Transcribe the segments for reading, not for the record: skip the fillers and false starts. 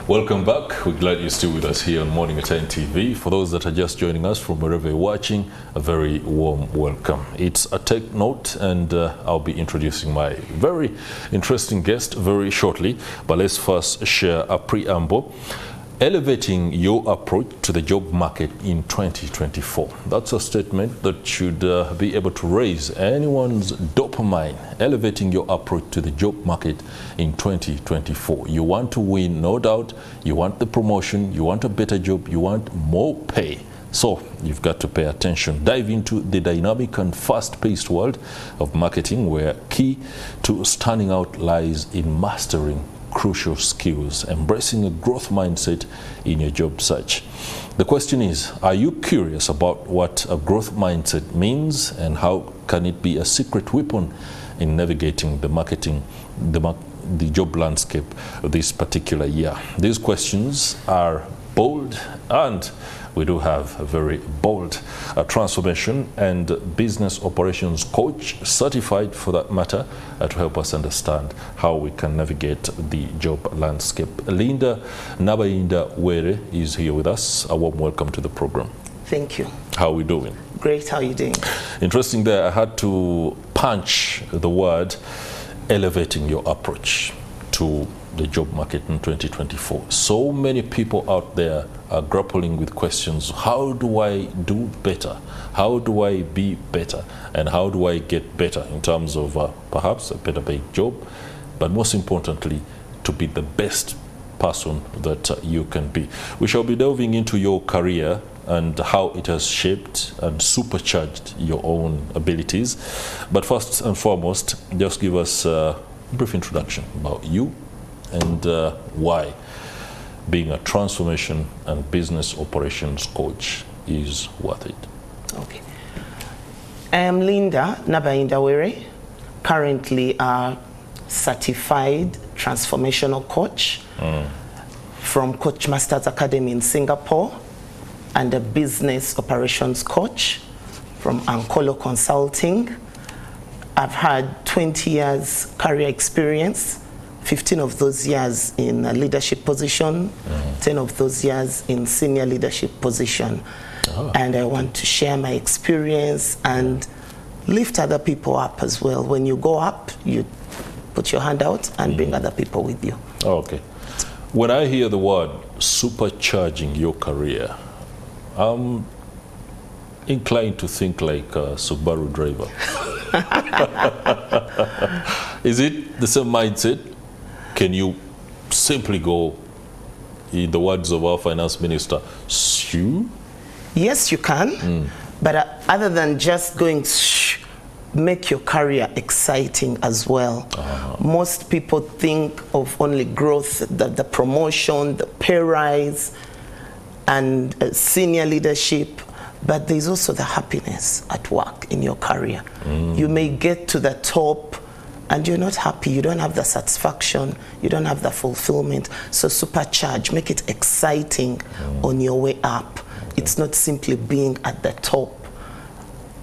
Welcome back. We're glad you're still with us here on MorningAtNTV. For those that are just joining us from wherever you're watching, a very warm welcome. It's a Tech Note, and I'll be introducing my very interesting guest very shortly. But let's first share a preamble. Elevating your approach to the job market in 2024. That's a statement that should be able to raise anyone's dopamine. Elevating your approach to the job market in 2024. You want to win, no doubt. You want the promotion, you want a better job, you want more pay. So you've got to pay attention. Dive into the dynamic and fast-paced world of marketing, where key to standing out lies in mastering crucial skills, embracing a growth mindset in your job search. The question is, are you curious about what a growth mindset means, and how can it be a secret weapon in navigating the job landscape this particular year? These questions are bold, and we do have a very bold transformation and business operations coach, certified for that matter, to help us understand how we can navigate the job landscape. Lynda Nabayiinda is here with us. A warm welcome to the program. Thank you. How are we doing? Great. How are you doing? Interesting there. I had to punch the word elevating your approach to the job market in 2024. So many people out there are grappling with questions. How do I do better? How do I be better? And how do I get better in terms of perhaps a better paid job, but most importantly, to be the best person that you can be? We shall be delving into your career and how it has shaped and supercharged your own abilities. But first and foremost, just give us a brief introduction about you and why being a transformation and business operations coach is worth it. Okay. I am Lynda Nabayiinda, currently a certified transformational coach from Coach Masters Academy in Singapore, and a business operations coach from Ankolo Consulting. I've had 20 years career experience, 15 of those years in a leadership position, 10 of those years in senior leadership position. And I want to share my experience and lift other people up as well. When you go up, you put your hand out and bring other people with you. Okay. When I hear the word supercharging your career, I'm inclined to think like a Subaru driver. Is it the same mindset? Can you simply go, in the words of our finance minister, shoo? Yes, you can. But other than just going, make your career exciting as well. Most people think of only growth, the promotion, the pay rise, and senior leadership. But there's also the happiness at work in your career. You may get to the top and you're not happy, you don't have the satisfaction, you don't have the fulfillment. So supercharge, make it exciting on your way up. It's not simply being at the top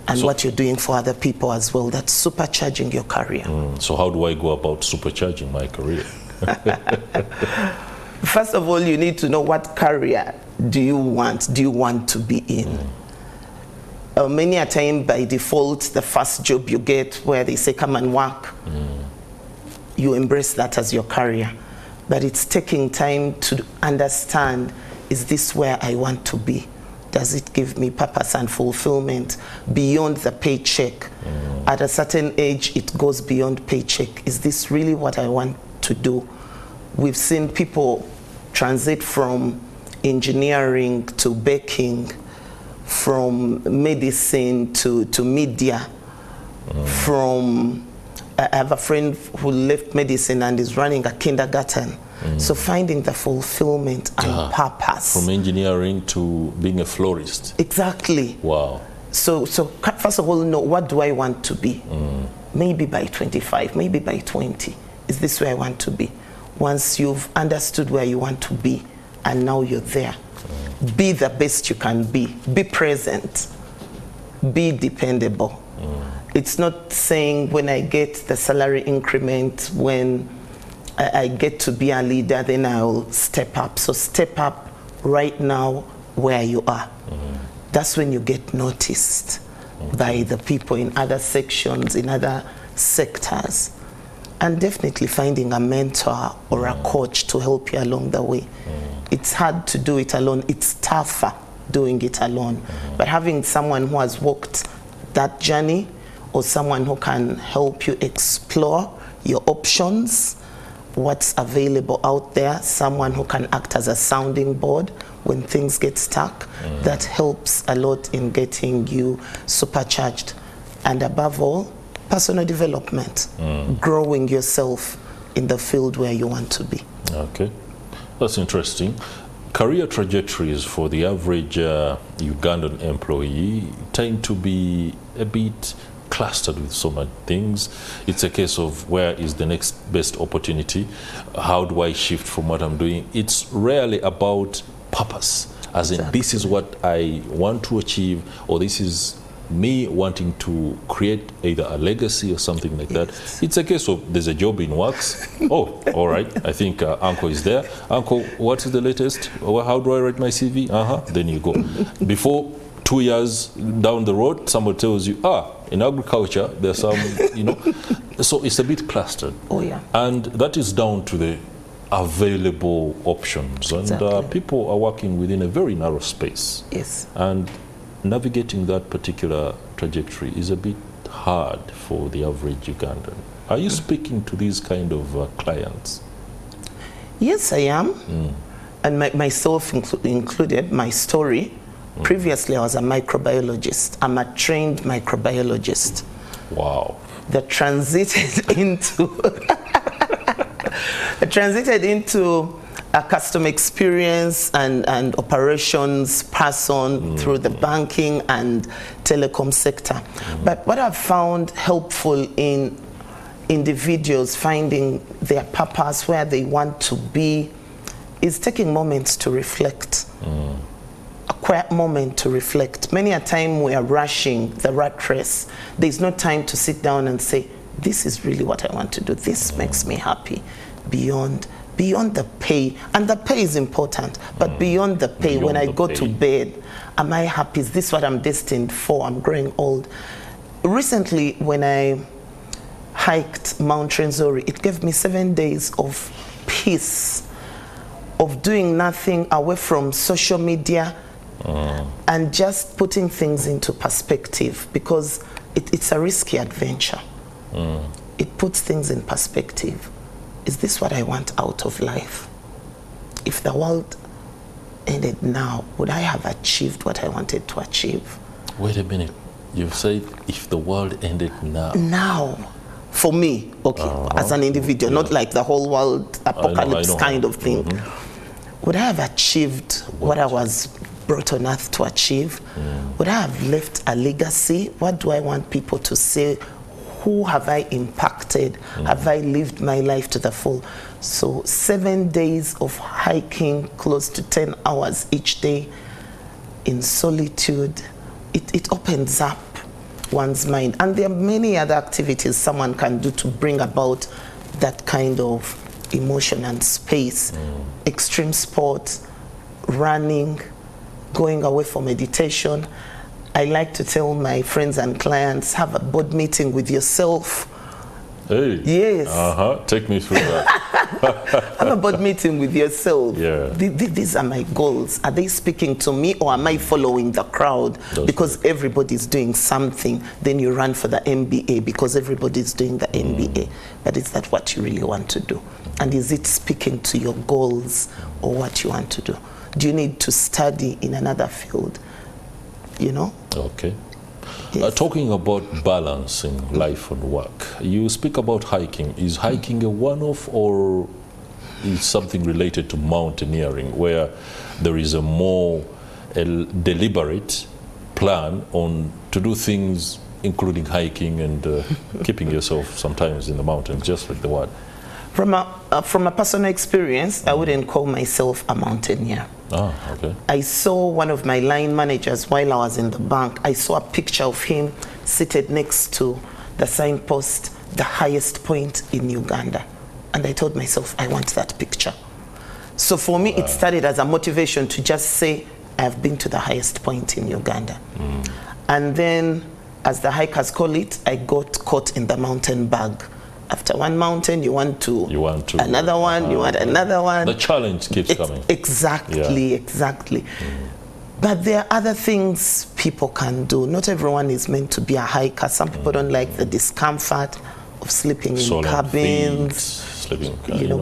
and what you're doing for other people as well. That's supercharging your career. So how do I go about supercharging my career? First of all, you need to know what career do you want to be in. Many a time, by default, the first job you get where they say come and work, you embrace that as your career. But it's taking time to understand, is this where I want to be? Does it give me purpose and fulfillment beyond the paycheck? At a certain age, it goes beyond paycheck. Is this really what I want to do? We've seen people transit from engineering to baking, from medicine to media, I have a friend who left medicine and is running a kindergarten. So finding the fulfillment and purpose. From engineering to being a florist. Exactly. Wow. So first of all, know, what do I want to be? Maybe by 25, maybe by 20. Is this where I want to be? Once you've understood where you want to be, and now you're there, be the best you can be. Be present. Be dependable. It's not saying when I get the salary increment, when I get to be a leader, then I'll step up. So step up right now where you are. That's when you get noticed by the people in other sections, in other sectors. And definitely finding a mentor or a coach to help you along the way. It's hard to do it alone. It's tougher doing it alone. But having someone who has walked that journey, or someone who can help you explore your options, what's available out there, someone who can act as a sounding board when things get stuck, that helps a lot in getting you supercharged. And above all, personal development, growing yourself in the field where you want to be. Okay, that's interesting. Career trajectories for the average Ugandan employee tend to be a bit clustered with so many things. It's a case of where is the next best opportunity? How do I shift from what I'm doing? It's rarely about purpose, as in this is what I want to achieve, or this is me wanting to create either a legacy or something like that. It's a case of there's a job in works. Oh, all right. I think Uncle is there. Uncle, what is the latest? How do I write my CV? Then you go. Before 2 years down the road, somebody tells you, in agriculture, there's some, So it's a bit clustered. Oh, yeah. And that is down to the available options. And people are working within a very narrow space. Yes. And navigating that particular trajectory is a bit hard for the average Ugandan. Are you speaking to these kind of clients? Yes, I am. And myself included, my story. Previously, I was a microbiologist. I'm a trained microbiologist. Wow. That transited into a customer experience and operations person through the banking and telecom sector. But what I've found helpful in individuals finding their purpose, where they want to be, is taking moments to reflect. A quiet moment to reflect. Many a time we are rushing the rat race. There's no time to sit down and say, this is really what I want to do. This makes me happy. Beyond the pay, and the pay is important, but beyond the pay, when I go to bed, am I happy? Is this what I'm destined for? I'm growing old. Recently, when I hiked Mount Renzori, it gave me 7 days of peace, of doing nothing, away from social media, and just putting things into perspective, because it's a risky adventure. It puts things in perspective. Is this what I want out of life? If the world ended now, would I have achieved what I wanted to achieve? Wait a minute. You've said if the world ended now. Now. For me, as an individual, not like the whole world apocalypse I know. Kind of thing. Would I have achieved what I was brought on earth to achieve? Would I have left a legacy? What do I want people to say? Who have I impacted? Have I lived my life to the full? So 7 days of hiking, close to 10 hours each day in solitude, it opens up one's mind. And there are many other activities someone can do to bring about that kind of emotion and space. Extreme sports, running, going away for meditation. I like to tell my friends and clients, have a board meeting with yourself. Hey. Yes. Take me through that. Have a board meeting with yourself. Yeah. These are my goals. Are they speaking to me, or am I following the crowd? Because everybody's doing something. Then you run for the MBA because everybody's doing the MBA. But is that what you really want to do? And is it speaking to your goals or what you want to do? Do you need to study in another field? Okay. Yes. Talking about balancing life and work, you speak about hiking. Is hiking a one-off, or is something related to mountaineering, where there is a more deliberate plan on to do things, including hiking and keeping yourself sometimes in the mountains, just like the word? From a personal experience, I wouldn't call myself a mountaineer. Okay. I saw one of my line managers while I was in the bank. I saw a picture of him seated next to the signpost, the highest point in Uganda. And I told myself, I want that picture. So for me, it started as a motivation to just say, I've been to the highest point in Uganda. And then, as the hikers call it, I got caught in the mountain bug. After one mountain, you want to another one, you want another one. The challenge keeps coming. Exactly. But there are other things people can do. Not everyone is meant to be a hiker. Some people don't like the discomfort of sleeping in cabins,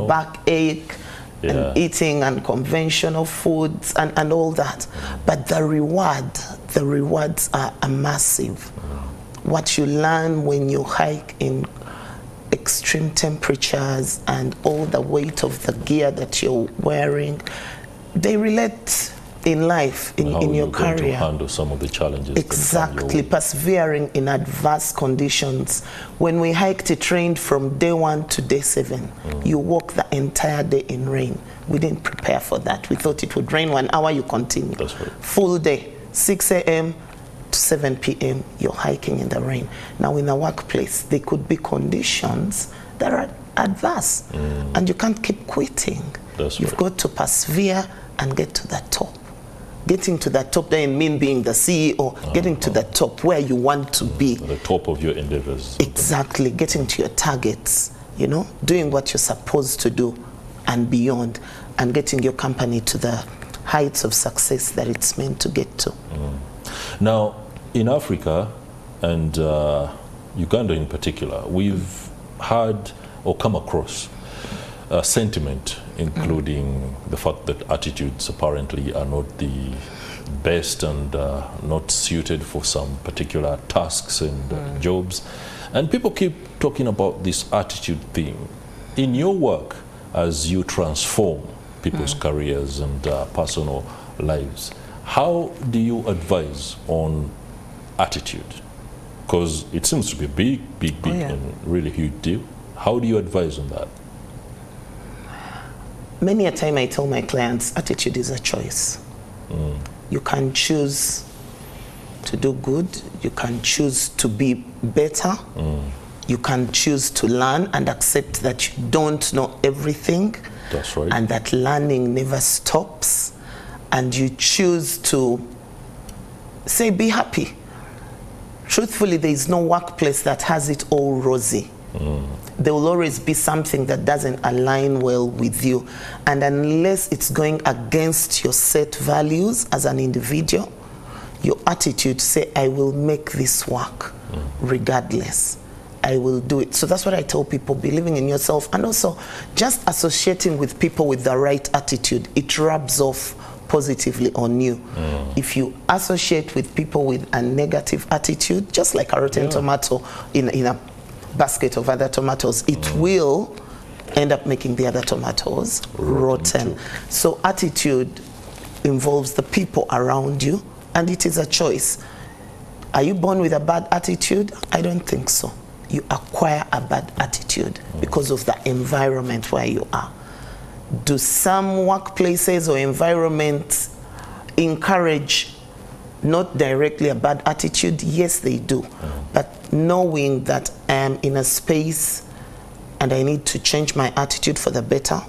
backache, and eating unconventional foods and all that. But the rewards are massive. What you learn when you hike in extreme temperatures and all the weight of the gear that you're wearing, they relate in life, in your career. To handle some of the challenges. Exactly, persevering in adverse conditions. When we hiked, it rained from day 1 to day 7. You walk the entire day in rain. We didn't prepare for that. We thought it would rain 1 hour, you continue. That's right. Full day, 6 a.m. to 7 p.m., you're hiking in the rain. Now in a workplace, there could be conditions that are adverse, and you can't keep quitting. You've got to persevere and get to the top. Getting to the top doesn't mean being the CEO. Getting to the top where you want to be. The top of your endeavors. Exactly. Getting to your targets, doing what you're supposed to do and beyond, and getting your company to the heights of success that it's meant to get to. Now, in Africa and Uganda in particular, we've had or come across a sentiment including the fact that attitudes apparently are not the best and not suited for some particular tasks and jobs. And people keep talking about this attitude thing. In your work, as you transform people's careers and personal lives, how do you advise on attitude? Because it seems to be a big and really huge deal. How do you advise on that? Many a time I tell my clients, attitude is a choice. You can choose to do good. You can choose to be better. You can choose to learn and accept that you don't know everything. That's right. And that learning never stops. And you choose to say, be happy. Truthfully, there is no workplace that has it all rosy. There will always be something that doesn't align well with you. And unless it's going against your set values as an individual, your attitude say, I will make this work regardless. I will do it. So that's what I tell people, believing in yourself, and also just associating with people with the right attitude. It rubs off positively on you. If you associate with people with a negative attitude, just like a rotten tomato in a basket of other tomatoes, it will end up making the other tomatoes rotten. So attitude involves the people around you, and it is a choice. Are you born with a bad attitude? I don't think so. You acquire a bad attitude because of the environment where you are. Do some workplaces or environments encourage not directly a bad attitude? Yes, they do. But knowing that I am in a space and I need to change my attitude for the better,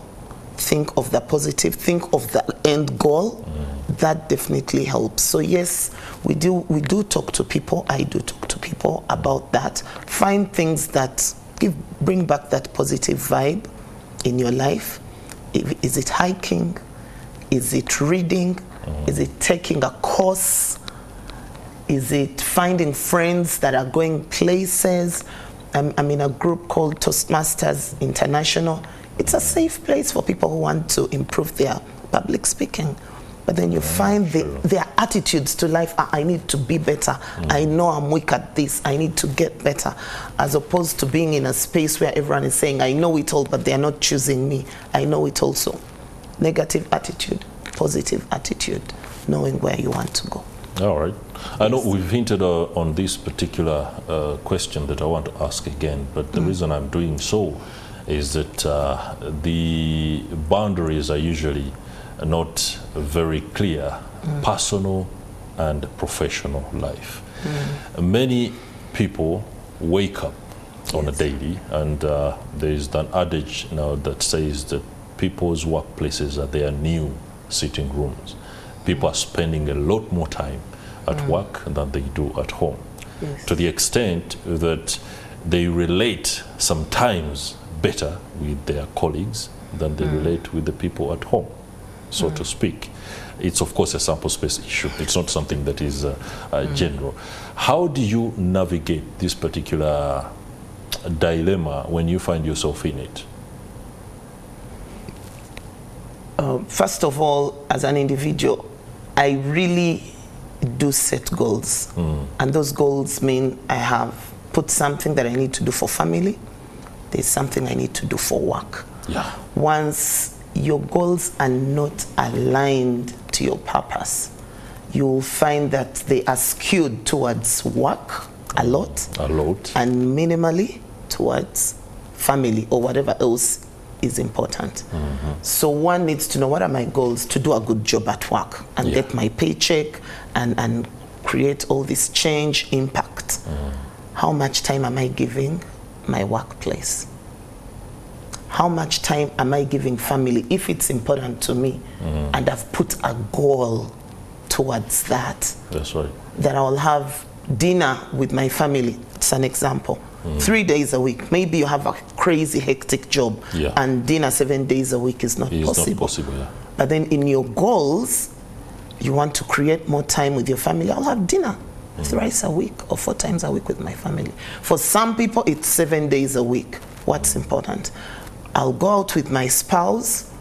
think of the positive, think of the end goal, that definitely helps. So yes, we do talk to people. I do talk to people about that. Find things that bring back that positive vibe in your life. Is it hiking? Is it reading? Is it taking a course? Is it finding friends that are going places? I'm in a group called Toastmasters International. It's a safe place for people who want to improve their public speaking. But then you find their attitudes to life are, I need to be better. I know I'm weak at this. I need to get better. As opposed to being in a space where everyone is saying, I know it all, but they're not choosing me. I know it also. Negative attitude, positive attitude, knowing where you want to go. All right. I know we've hinted on this particular question that I want to ask again, but the reason I'm doing so is that the boundaries are usually not very clear, personal and professional life. Many people wake up on a daily, and there is an adage now that says that people's workplaces are their new sitting rooms. People are spending a lot more time at work than they do at home, to the extent that they relate sometimes better with their colleagues than they relate with the people at home, so to speak. It's of course a sample space issue. It's not something that is general. How do you navigate this particular dilemma when you find yourself in it? First of all, as an individual, I really do set goals. And those goals mean I have put something that I need to do for family. There's something I need to do for work. Yeah. Once your goals are not aligned to your purpose, you'll find that they are skewed towards work a lot, and minimally towards family or whatever else is important. So one needs to know, what are my goals to do a good job at work and get my paycheck and create all this change impact. How much time am I giving my workplace? How much time am I giving family if it's important to me and I've put a goal towards that? That's right. That I'll have dinner with my family. It's an example. 3 days a week. Maybe you have a crazy hectic job and dinner 7 days a week is not possible. But then in your goals, you want to create more time with your family. I'll have dinner thrice a week or 4 times a week with my family. For some people, it's 7 days a week. What's important? I'll go out with my spouse,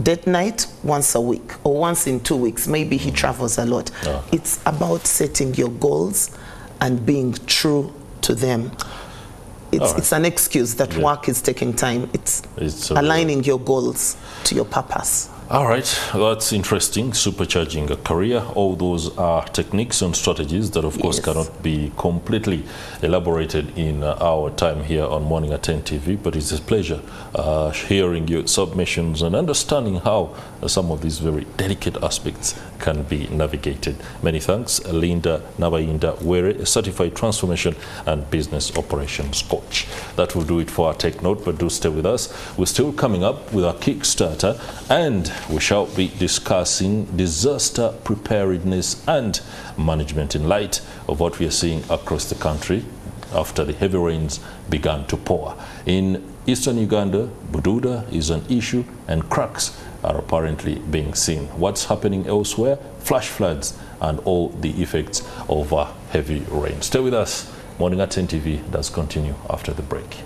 date night once a week or once in 2 weeks. Maybe he travels a lot. It's about setting your goals and being true to them. It's an excuse that work is taking time. It's aligning your goals to your purpose. All right, that's interesting. Supercharging a career. All those are techniques and strategies that, of course, cannot be completely elaborated in our time here on Morning at NTV. But it's a pleasure hearing your submissions and understanding how some of these very delicate aspects can be navigated. Many thanks, Lynda Nabayiinda, a certified transformation and business operations coach. That will do it for our Take Note, but do stay with us. We're still coming up with our Kickstarter, and we shall be discussing disaster preparedness and management in light of what we are seeing across the country after the heavy rains began to pour. In eastern Uganda, Bududa is an issue and cracks are apparently being seen. What's happening elsewhere? Flash floods and all the effects of heavy rain. Stay with us. Morning at NTV does continue after the break.